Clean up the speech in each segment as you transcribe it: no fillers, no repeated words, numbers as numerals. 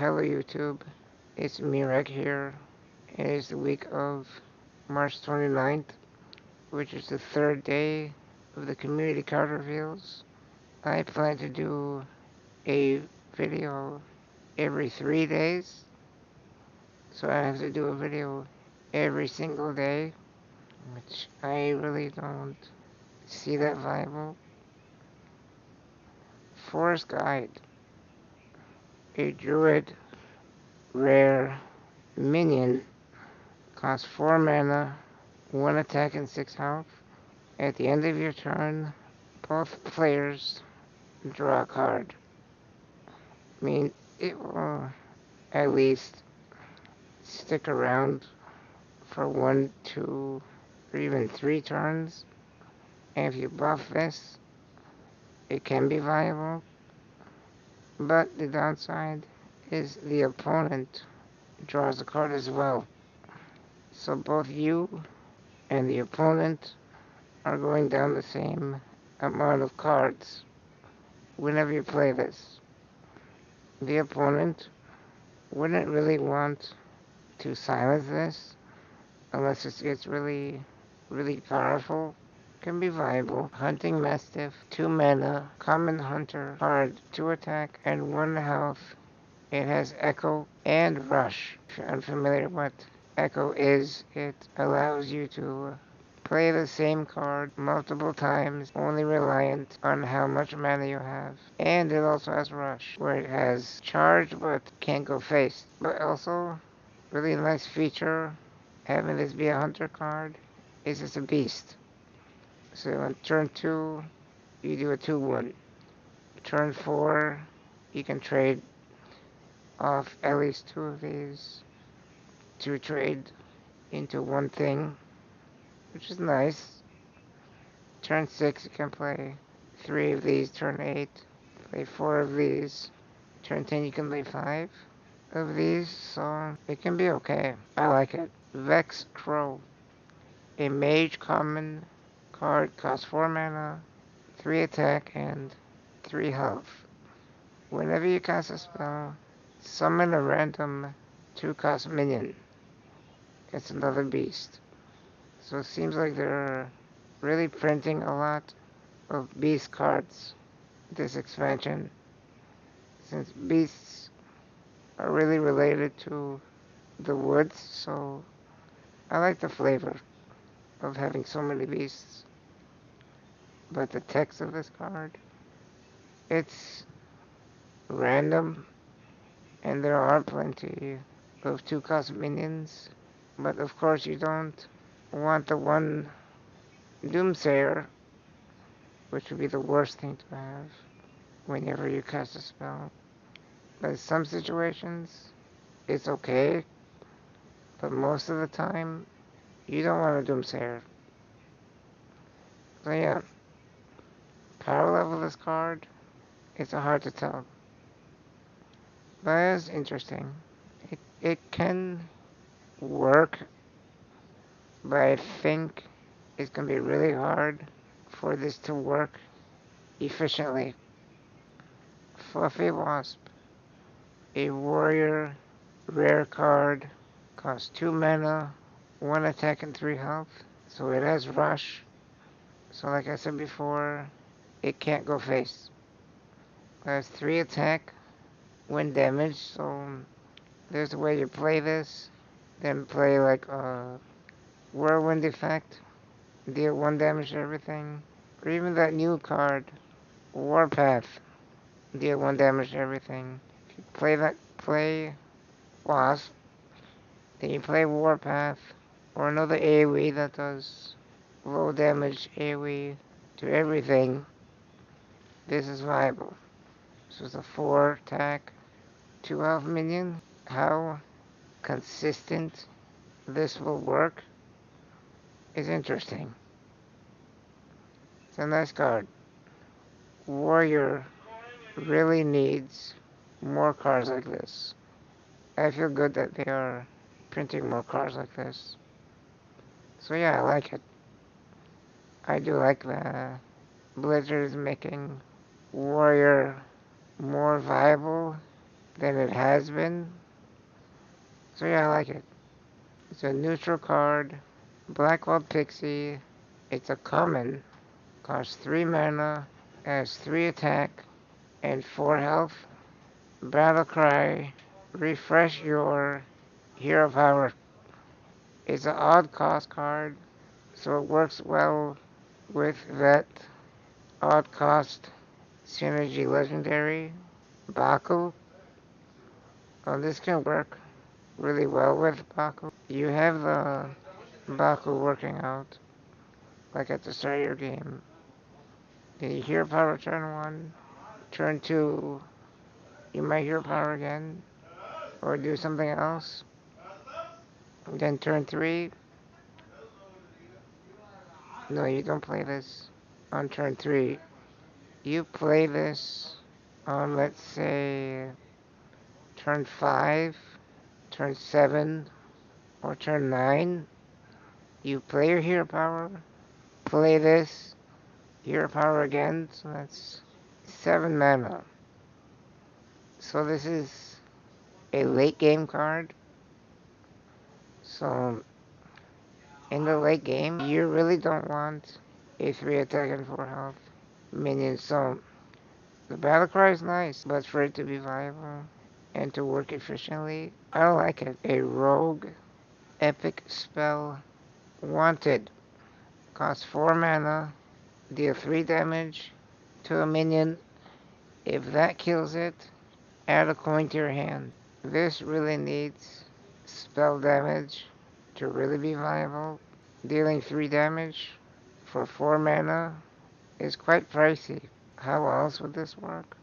Hello YouTube, it's Mirek here. It is the week of March 29th, which is the third day of the community card reveals. I plan to do a video every 3 days, so I have to do a video every single day, which I really don't see that viable. Forest Guide, a druid rare minion, costs 4 mana, 1 attack and 6 health. At the end of your turn, both players draw a card. I mean, it will at least stick around for 1, 2, or even 3 turns. And if you buff this, it can be viable. But the downside is the opponent draws a card as well. So both you and the opponent are going down the same amount of cards whenever you play this. The opponent wouldn't really want to silence this unless it gets really, really powerful. Can be viable. Hunting Mastiff, 2 mana, Common Hunter, card, 2 attack, and 1 health. It has Echo and Rush. If you're unfamiliar what Echo is, it allows you to play the same card multiple times, only reliant on how much mana you have. And it also has Rush, where it has charge but can't go face. But also, really nice feature, having this be a hunter card, is it's a beast. So on turn 2, you do a 2-1. Turn 4, you can trade off at least 2 of these to trade into one thing, which is nice. Turn 6, you can play 3 of these. Turn 8, play 4 of these. Turn 10, you can play 5 of these, so it can be okay. I like it. Vex Crow, a mage common card, costs 4 mana, 3 attack, and 3 health. Whenever you cast a spell, summon a random 2-cost minion. It's another beast. So it seems like they're really printing a lot of beast cards this expansion, since beasts are really related to the woods, so I like the flavor of having so many beasts. But the text of this card, it's random, and there are plenty of 2-cost minions, but of course you don't want the one Doomsayer, which would be the worst thing to have whenever you cast a spell. But in some situations, it's okay, but most of the time, you don't want a Doomsayer. So yeah, power level of this card, it's hard to tell. But it's interesting. It can work, but I think it's going to be really hard for this to work efficiently. Fluffy Wasp, a warrior rare card, costs 2 mana, 1 attack and 3 health. So it has Rush. So like I said before, it can't go face. It has 3 attack, 1 damage, so there's a way you play this. Then play like a Whirlwind Effect, deal 1 damage to everything. Or even that new card, Warpath, deal 1 damage to everything. If you play Wasp, then you play Warpath, or another AoE that does low damage AoE to everything. This is viable. This is a 4 attack, 2 health minion. How consistent this will work is interesting. It's a nice card. Warrior really needs more cards like this. I feel good that they are printing more cards like this. So yeah, I like it. I do like the Blizzard is making Warrior more viable than it has been. So yeah, I like it. It's a neutral card. Blackwald Pixie. It's a common. Costs 3 mana. Has 3 attack and 4 health. Battle Cry. Refresh your hero power. It's an odd cost card, so it works well with that odd cost synergy legendary. Baku. Oh, this can work really well with Baku. You have the Baku working out, like at the start of your game. The hero power turn 1, turn 2, you might hero power again, or do something else. Then turn 3, no, you don't play this on turn 3. You play this on, let's say, turn 5, turn 7, or turn 9. You play your hero power, play this, hero power again, so that's 7 mana. So this is a late game card. So in the late game, you really don't want a 3 attack and 4 health minion. So the battle cry is nice, but for it to be viable and to work efficiently, I don't like it. A rogue epic spell wanted. Costs 4 mana, deal 3 damage to a minion. If that kills it, add a coin to your hand. This really needs spell damage to really be viable. Dealing 3 damage for 4 mana is quite pricey. How else would this work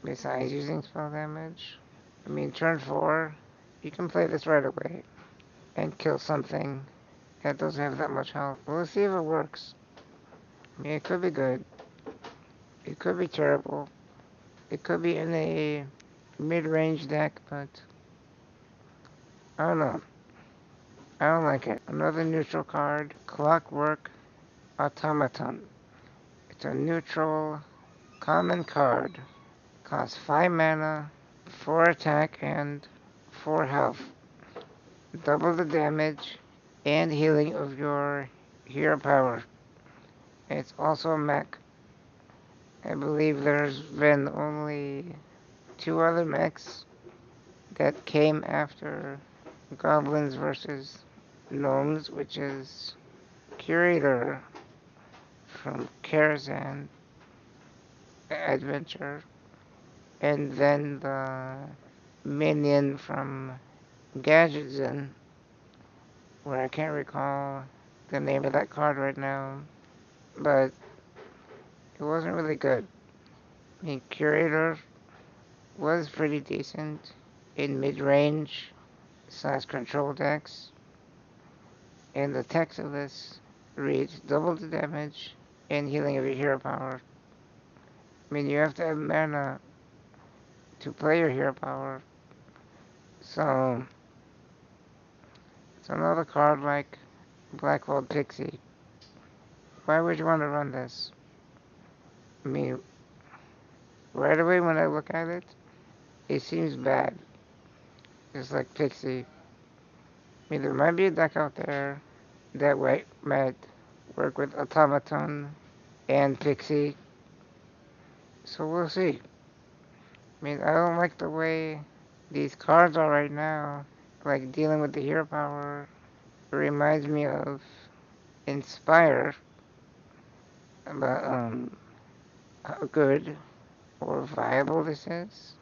besides using spell damage? I mean, turn 4, you can play this right away and kill something that doesn't have that much health. We'll see if it works. I mean, it could be good. It could be terrible. It could be in a mid-range deck, but I don't know. I don't like it. Another neutral card, Clockwork Automaton. It's a neutral common card. Costs 5 mana, 4 attack, and 4 health. Double the damage and healing of your hero power. It's also a mech. I believe there's been only 2 other mechs that came after Goblins versus Gnomes, which is Curator from Karazhan Adventure, and then the minion from Gadgetzin, where I can't recall the name of that card right now, but it wasn't really good. I mean, Curator was pretty decent in mid-range / control decks, and the text of this reads double the damage and healing of your hero power. I mean, you have to have mana to play your hero power, so it's another card like Blackwald Pixie. Why would you want to run this? I mean, right away when I look at it, it seems bad. Just like Pixie. I mean, there might be a deck out there that might work with Automaton and Pixie. So we'll see. I mean, I don't like the way these cards are right now. Like dealing with the hero power reminds me of Inspire. But how good or viable this is,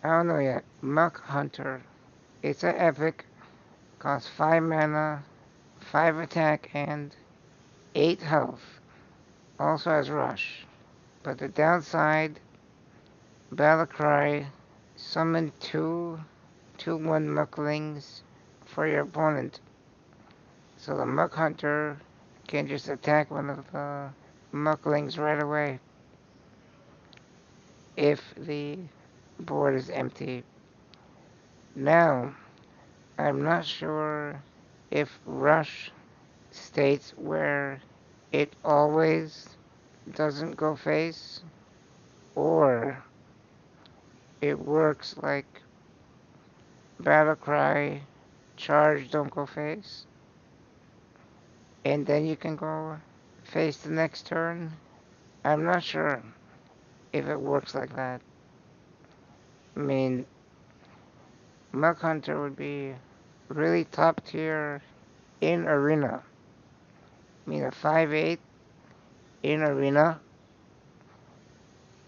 I don't know yet. Muck Hunter. It's an epic. Costs 5 mana, 5 attack, and 8 health. Also has Rush. But the downside, Battle Cry, summon 2/1 Mucklings for your opponent. So the Muck Hunter can just attack one of the Mucklings right away if the board is empty. Now, I'm not sure if Rush states where it always doesn't go face, or it works like battle cry, charge, don't go face, and then you can go face the next turn. I'm not sure if it works like that. I mean, Muck Hunter would be really top tier in arena. I mean, a 5/8 in arena,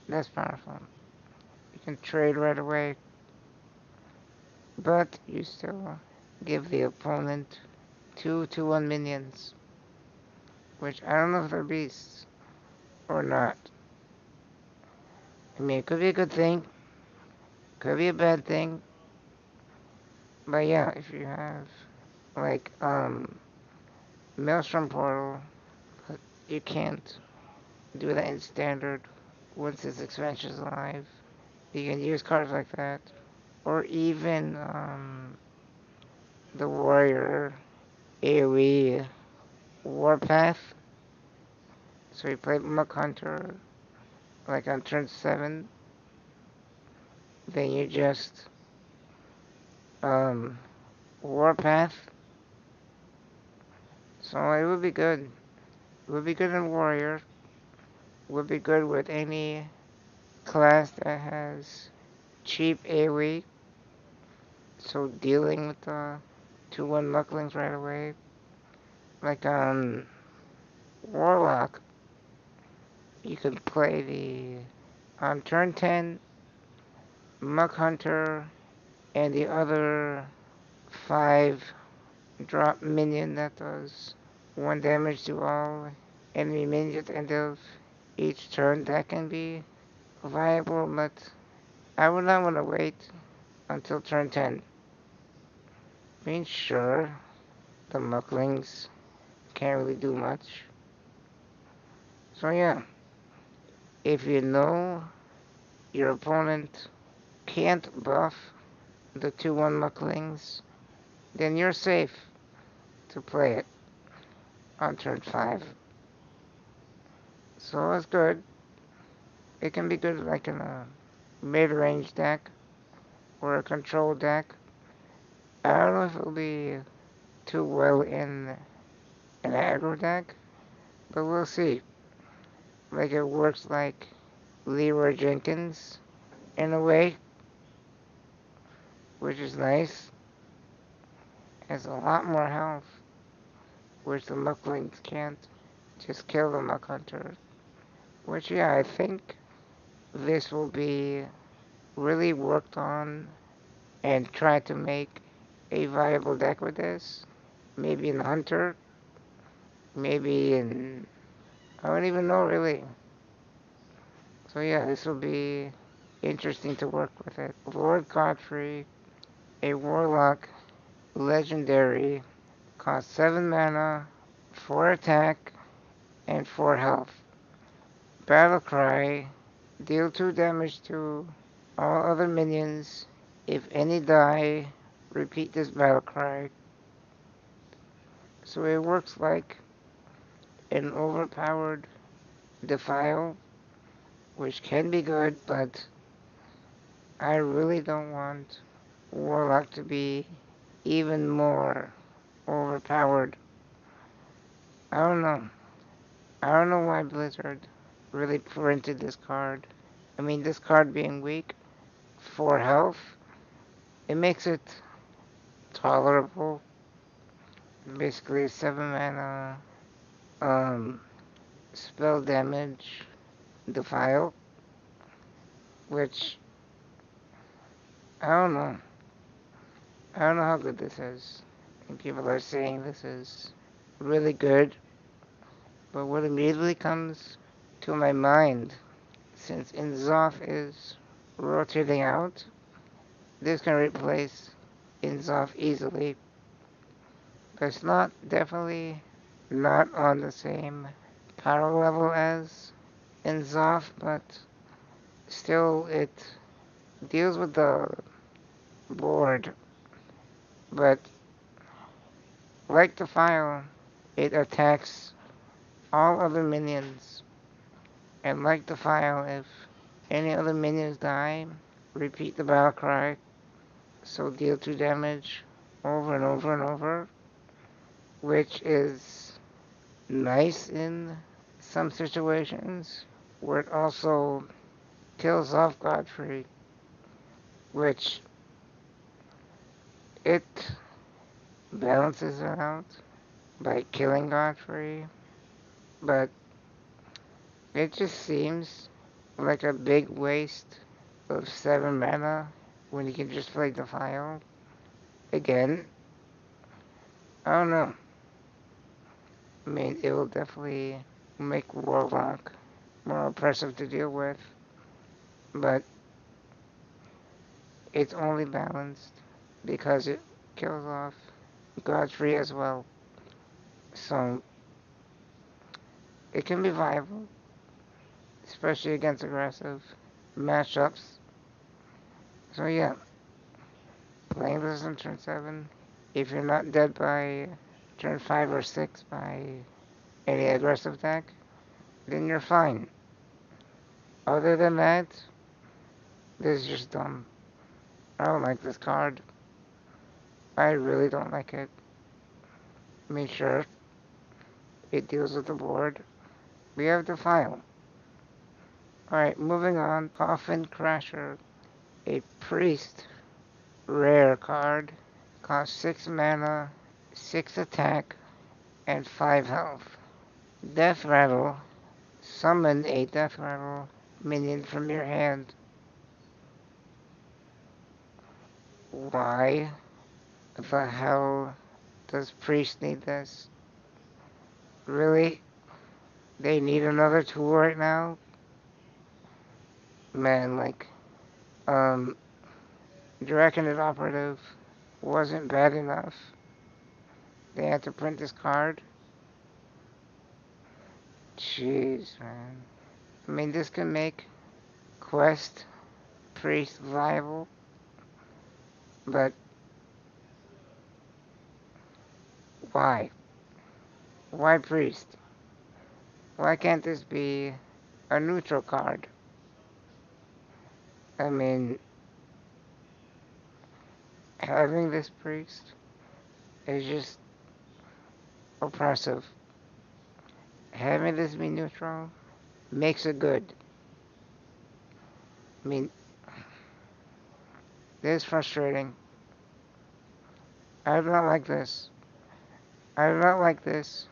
that's powerful. You can trade right away, but you still give the opponent 2/1 minions, which I don't know if they're beasts or not. I mean, it could be a good thing, could be a bad thing, but yeah, if you have like Maelstrom Portal, you can't do that in standard once this expansion is live. You can use cards like that, or even the Warrior AoE Warpath. So you play Muck Hunter like on turn 7, then you just Warpath. So it would be good. It would be good in Warrior. It would be good with any class that has cheap AoE. So dealing with the 2/1 Mucklings right away. Like on Warlock, you could play on turn 10 Muck Hunter and the other 5 drop minion that does 1 damage to all enemy minions at the end of each turn. That can be viable, but I would not want to wait until turn 10. I mean, sure, the Mucklings can't really do much. So yeah, if you know your opponent can't buff the 2/1 Mucklings, then you're safe to play it on turn 5. So it's good. It can be good like in a mid-range deck or a control deck. I don't know if it'll be too well in an aggro deck, but we'll see. Like it works like Leroy Jenkins in a way, which is nice. Has a lot more health, which the Mucklings can't. Just kill the Muck Hunter. Which, yeah, I think this will be really worked on and try to make a viable deck with this. Maybe in Hunter, maybe in... I don't even know, really. So yeah, this will be interesting to work with it. Lord Godfrey, a Warlock, Legendary, costs 7 mana, 4 attack, and 4 health. Battle Cry, deal 2 damage to all other minions. If any die, repeat this battle cry. So it works like an overpowered Defile, which can be good, but I really don't want Warlock to be even more overpowered. I don't know. I don't know why Blizzard really printed this card. I mean, this card being weak, 4 health, it makes it tolerable. Basically, 7 mana, spell damage, Defile, which, I don't know. I don't know how good this is. And people are saying this is really good, but what immediately comes to my mind, since Inzoth is rotating out, this can replace Inzoth easily. But it's not, definitely not on the same power level as Inzoth, but still it deals with the board. But like the file, it attacks all other minions. And like the file, if any other minions die, repeat the battle cry, so deal 2 damage over and over and over, which is nice in some situations, where it also kills off Godfrey, which it balances it out by killing Godfrey, but it just seems like a big waste of 7 mana when you can just play Defile. Again, I don't know. I mean, it will definitely make Warlock more oppressive to deal with, but it's only balanced because it kills off Godfrey as well. So it can be viable, especially against aggressive matchups. So yeah, playing this on turn 7. If you're not dead by turn 5 or 6 by any aggressive deck, then you're fine. Other than that, this is just dumb. I don't like this card. I really don't like it. I mean, sure, it deals with the board. We have the file. Alright, moving on. Coffin Crasher. A priest. Rare card. Costs 6 mana, 6 attack, and 5 health. Death Rattle. Summon a Death Rattle minion from your hand. Why the hell does priest need this? Really? They need another tool right now? Man, like, Draconid Operative wasn't bad enough. They had to print this card. Jeez, man. I mean, this can make Quest Priest viable, but why? Why Priest? Why can't this be a neutral card? I mean, having this Priest is just oppressive. Having this be neutral makes it good. I mean, this is frustrating. I do not like this. I do not like this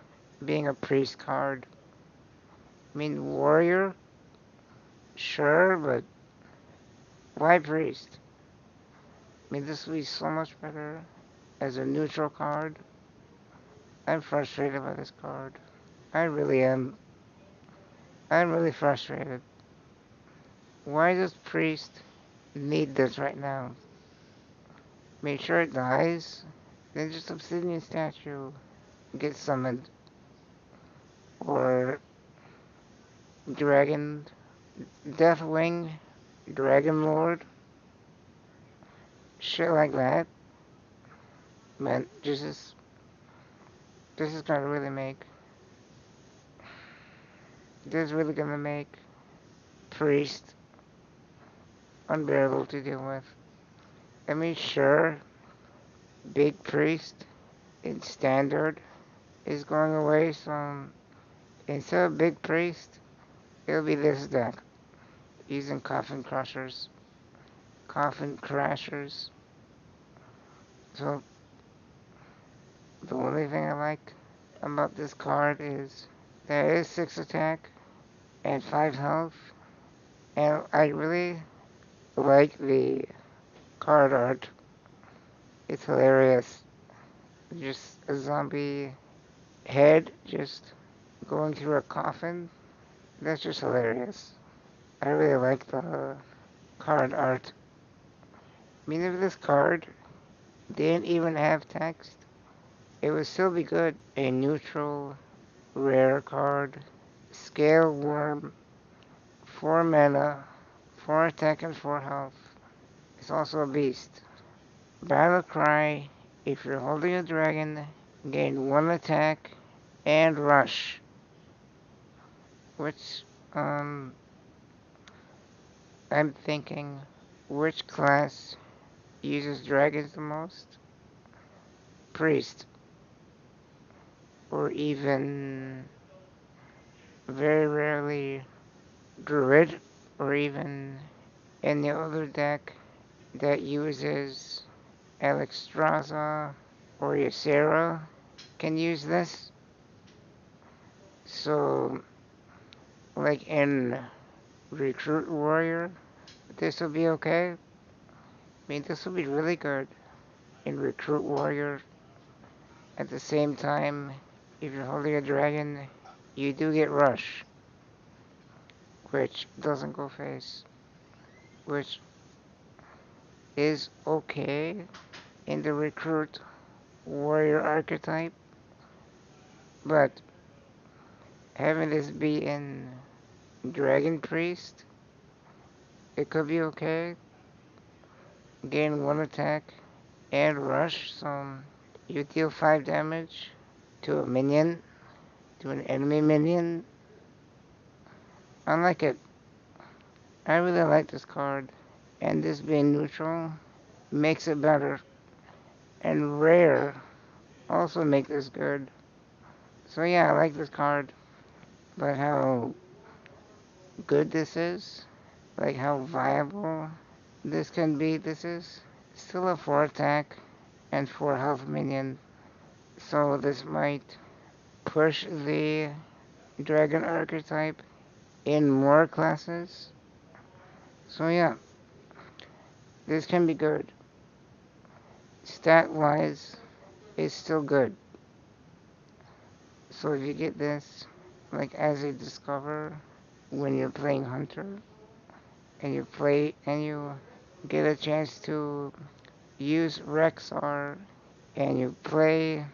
being a priest card. I mean, warrior? Sure, but why priest? I mean, this would be so much better as a neutral card. I'm frustrated by this card. I really am. I'm really frustrated. Why does priest need this right now? Make sure it dies, then just Obsidian Statue gets summoned. Or Dragon, Deathwing, Dragon Lord, shit like that. Man, this is gonna really make, this is really gonna make Priest unbearable to deal with. I mean, sure, Big Priest in Standard is going away, so instead of Big Priest, it'll be this deck, using Coffin Crashers. So, the only thing I like about this card is there is 6 attack and 5 health, and I really like the card art. It's hilarious. Just a zombie head just going through a coffin. That's just hilarious. I really like the card art. I mean, if this card didn't even have text, it would still be good. A neutral, rare card. Scale Worm, 4 mana, 4 attack and 4 health. It's also a beast. Battle Cry, if you're holding a dragon, gain 1 attack and rush. Which, I'm thinking which class uses dragons the most? Priest, or even very rarely druid, or even any other deck that uses Alexstrasza or Ysera can use this. So, like in Recruit Warrior, this will be okay. I mean, this will be really good in Recruit Warrior. At the same time, if you're holding a dragon, you do get Rush, which doesn't go face, which is okay in the Recruit Warrior archetype, but having this be in Dragon Priest, it could be okay. Gain 1 attack and rush, so you deal 5 damage to a minion, to an enemy minion. I like it. I really like this card, and this being neutral makes it better. And rare also make this good. So yeah, I like this card, but how good this is, like how viable this can be, this is still a 4 attack and 4 health minion. So this might push the dragon archetype in more classes. So yeah, this can be good. Stat wise, it's still good. So if you get this, like as a discover when you're playing Hunter, and you get a chance to use Rexar, and you play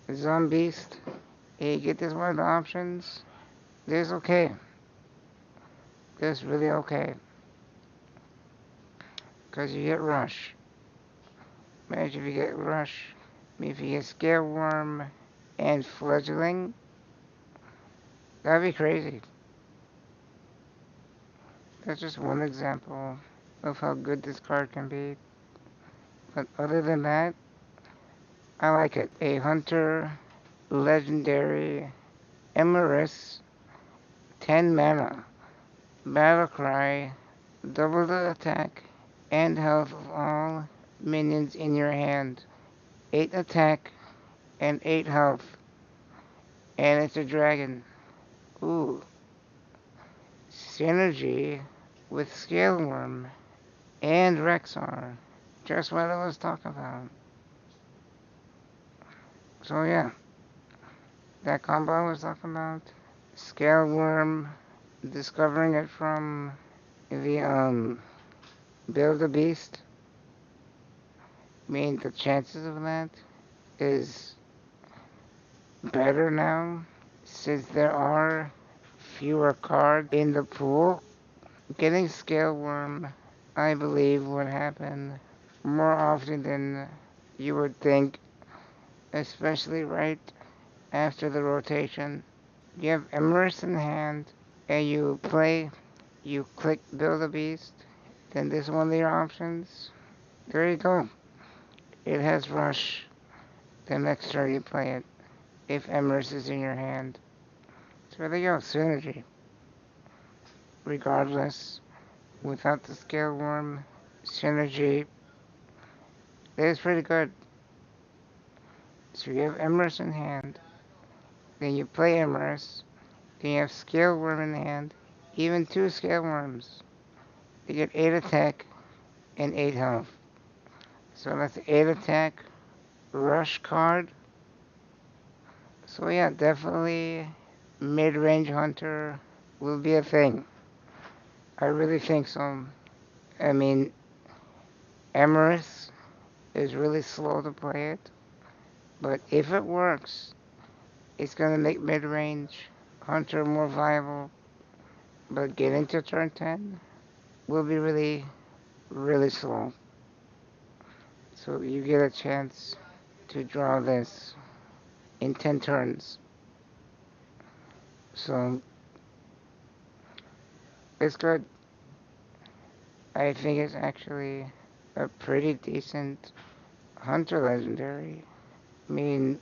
Zombeast, and you get this one of the options, this okay. This really okay. Because you get Rush. Imagine if you get Rush. If you get Scareworm and Fledgling, that'd be crazy. That's just one example of how good this card can be. But other than that, I like it. A Hunter, Legendary, Emerus, 10 mana, Battle Cry, double the attack and health of all minions in your hand. 8 attack and 8 health. And it's a dragon. Ooh. Synergy with Scaleworm and Rexar. Just what I was talking about. So yeah, that combo I was talking about. Scaleworm, discovering it from the Build a Beast. I mean, the chances of that is better now since there are fewer cards in the pool. Getting Scaleworm, I believe, would happen more often than you would think, especially right after the rotation. You have Emerus in hand, and you click Build a Beast, then this is one of your options. There you go. It has Rush the next turn you play it, if Emerus is in your hand. So there you go, synergy. Regardless, without the Scaleworm, synergy is pretty good. So you have Emerus in hand, then you play Emerus, then you have Scaleworm in hand, even 2 Scaleworms. You get 8 attack and 8 health. So that's 8 attack, rush card. So yeah, definitely mid-range Hunter will be a thing. I really think so. I mean, Emerus is really slow to play it, but if it works, it's gonna make mid-range Hunter more viable. But getting to turn 10 will be really, really slow. So you get a chance to draw this in 10 turns. So it's good. I think it's actually a pretty decent hunter legendary. I mean,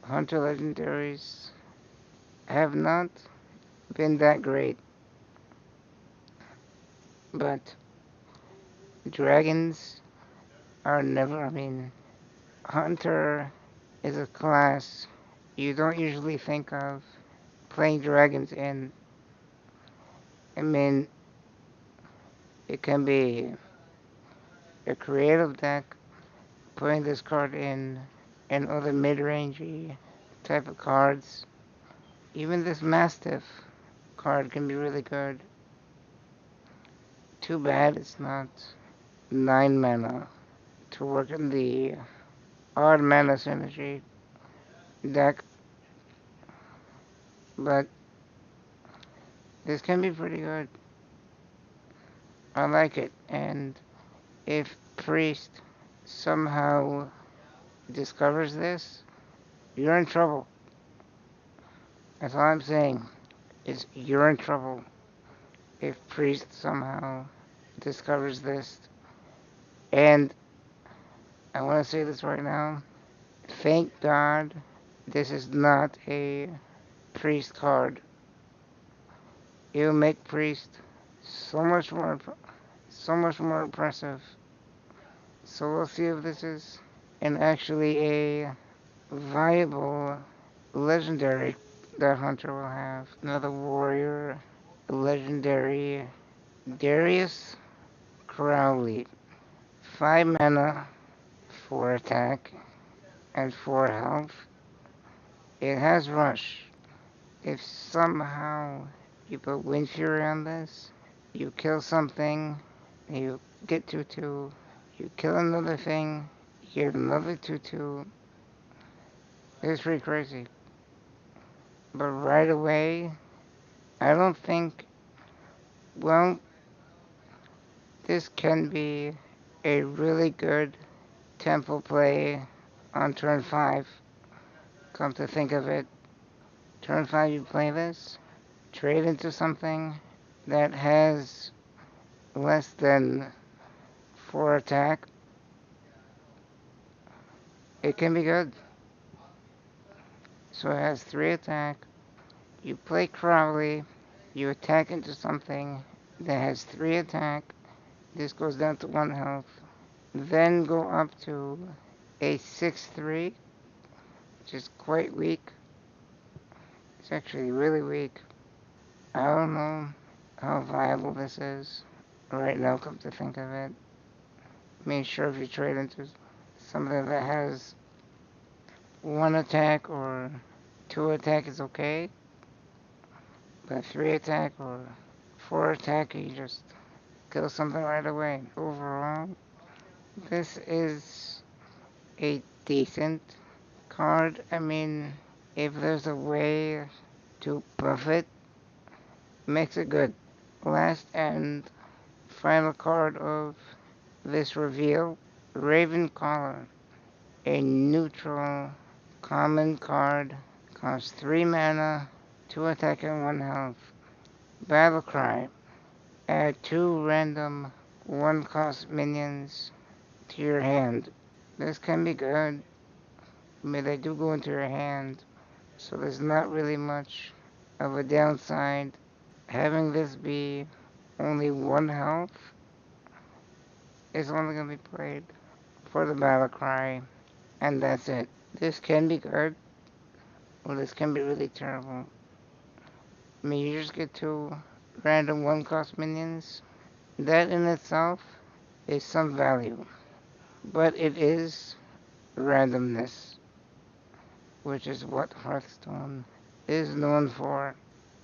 hunter legendaries have not been that great, but dragons are never, I mean, hunter is a class you don't usually think of playing dragons in. I mean, it can be a creative deck putting this card in and other mid-rangey type of cards. Even this Mastiff card can be really good. Too bad it's not 9 mana to work in the odd mana synergy deck, but this can be pretty good. I like it, and if Priest somehow discovers this, you're in trouble. That's all I'm saying, is you're in trouble if Priest somehow discovers this. And I want to say this right now, thank God this is not a Priest card. It'll make Priest so much more impressive. So we'll see if this is actually a viable legendary that Hunter will have. Another warrior, legendary Darius Crowley. 5 mana, 4 attack, and 4 health. It has rush. If somehow you put Wind Fury on this, you kill something, you get 2/2, you kill another thing, you get another 2/2. It's pretty crazy. But right away, I don't think, well, this can be a really good tempo play on turn 5. Come to think of it, turn 5 you play this, trade into something that has less than 4 attack, it can be good. So it has 3 attack, you play Crowley, you attack into something that has 3 attack, this goes down to 1 health, then go up to a 6/3, which is quite weak. It's actually really weak. I don't know how viable this is right now, come to think of it. I mean, sure, if you trade into something that has 1 attack or 2 attack is okay, but 3 attack or 4 attack, you just kill something right away. Overall, this is a decent card. I mean, if there's a way to buff it, makes it good. Last and final card of this reveal, Ravencaller, a neutral common card, costs 3 mana, 2 attack and 1 health. Battle Cry, add 2 random 1 cost minions to your hand. This can be good. I mean, they do go into your hand, so there's not really much of a downside. Having this be only 1 health is only going to be played for the battle cry, and that's it. This can be good, or this can be really terrible. I mean, you just get 2 random 1 cost minions. That in itself is some value, but it is randomness, which is what Hearthstone is known for.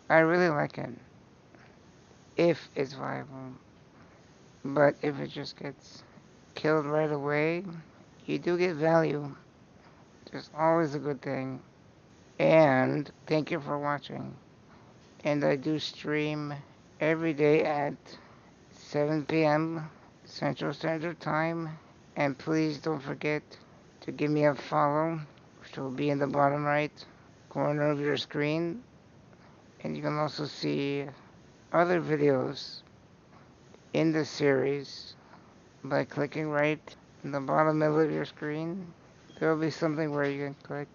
I really like it, if it's viable, but if it just gets killed right away, you do get value. It's always a good thing. And thank you for watching. And I do stream every day at 7 p.m. Central Standard Time. And please don't forget to give me a follow, which will be in the bottom right corner of your screen. And you can also see other videos in the series by clicking right in the bottom middle of your screen. There will be something where you can click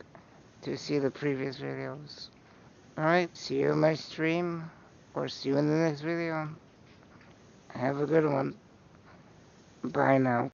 to see the previous videos. Alright, see you in my stream, or see you in the next video. Have a good one. Bye now.